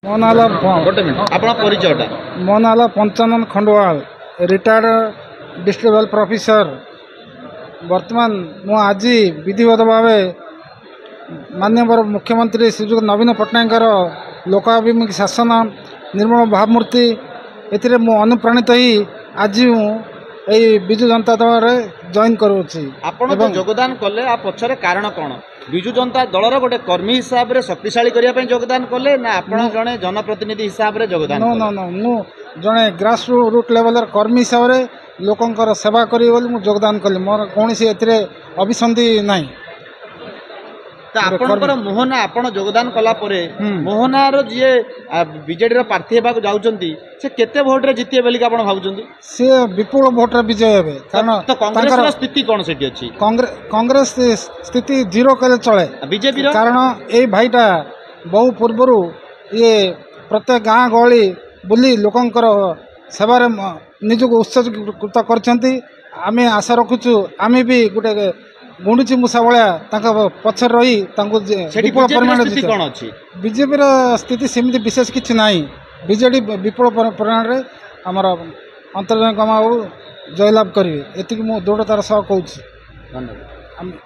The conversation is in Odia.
ମୋ ନାଁ ହେଲା ଗୋଟେ ମିନିଟ୍ ଆପଣ ପରିଚୟଟା ମୋ ନାଁ ହେଲା Panchanan Khandwal, retired district level professor. ବର୍ତ୍ତମାନ ମୁଁ ଆଜି ବିଧିବଦ୍ଧ ଭାବେ ମାନ୍ୟବର ମୁଖ୍ୟମନ୍ତ୍ରୀ ଶ୍ରୀଯୁକ୍ତ ନବୀନ ପଟ୍ଟନାୟକଙ୍କର ଲୋକାଭିମୁଖୀ ଶାସନ, ନିର୍ମଳ ଭାବମୂର୍ତ୍ତି, ଏଥିରେ ମୁଁ ଅନୁପ୍ରାଣିତ ହୋଇ ଆଜି ମୁଁ ଏହି ବିଜୁ ଜନତା ଦଳରେ ଜଏନ୍ କରୁଅଛି। ଆପଣ ଯୋଗଦାନ କଲେ ଆ ପଛରେ କାରଣ କ'ଣ? ବିଜୁ ଜନତା ଦଳର ଗୋଟେ କର୍ମୀ ହିସାବରେ ଶକ୍ତିଶାଳୀ କରିବା ପାଇଁ ଯୋଗଦାନ କଲେ ନା ଆପଣ ଜଣେ ଜନପ୍ରତିନିଧି ହିସାବରେ ଯୋଗଦାନ କଲେ? ମୁଁ ଜଣେ ଗ୍ରାସ ରୁଟ୍ ଲେଭେଲର କର୍ମୀ ହିସାବରେ ଲୋକଙ୍କର ସେବା କରିବି ବୋଲି ମୁଁ ଯୋଗଦାନ କଲି। ମୋର କୌଣସି ଏଥିରେ ଅଭିସନ୍ଧି ନାହିଁ। ତ ଆପଣଙ୍କର ମୋହନା ଆପଣ ଯୋଗଦାନ କଲା ପରେ ମୋହନାର ଯିଏ ବିଜେଡିର ପ୍ରାର୍ଥୀ ହେବାକୁ ଯାଉଛନ୍ତି ସେ କେତେ ଭୋଟରେ ଜିତିବେ ବୋଲି ଆପଣ ଭାବୁଛନ୍ତି? ସେ ବିପୁଳ ଭୋଟରେ ବିଜୟ ହେବେ। କାରଣ କଂଗ୍ରେସର ସ୍ଥିତି କ'ଣ ସେଠି ଅଛି? କଂଗ୍ରେସ ସ୍ଥିତି ଜିରୋ କଲେ ଚଳେ। ବିଜେପିର କାରଣ ଏଇ ଭାଇଟା ବହୁ ପୂର୍ବରୁ ଇଏ ପ୍ରତ୍ୟେକ ଗାଁ ଗହଳି ବୁଲି ଲୋକଙ୍କର ସେବାରେ ନିଜକୁ ଉତ୍ସର୍ଗୀକୃତ କରିଛନ୍ତି। ଆମେ ଆଶା ରଖୁଛୁ ଆମେ ବି ଗୋଟେ ଗୁଣ୍ଡୁଚି ମୂଷା ଭଳିଆ ତାଙ୍କ ପଛରେ ରହି ତାଙ୍କୁ ବିପୁଳ ପରିମାଣରେ କ'ଣ ଅଛି? ବିଜେପିର ସ୍ଥିତି ସେମିତି ବିଶେଷ କିଛି ନାହିଁ। ବିଜେଡି ବିପୁଳ ପରିମାଣରେ ଆମର ଅନ୍ତର୍ଜନ କମାଉ ଜୟଲାଭ କରିବେ, ଏତିକି ମୁଁ ଦୃଢ଼ତାର ସହ କହୁଛି। ଧନ୍ୟବାଦ।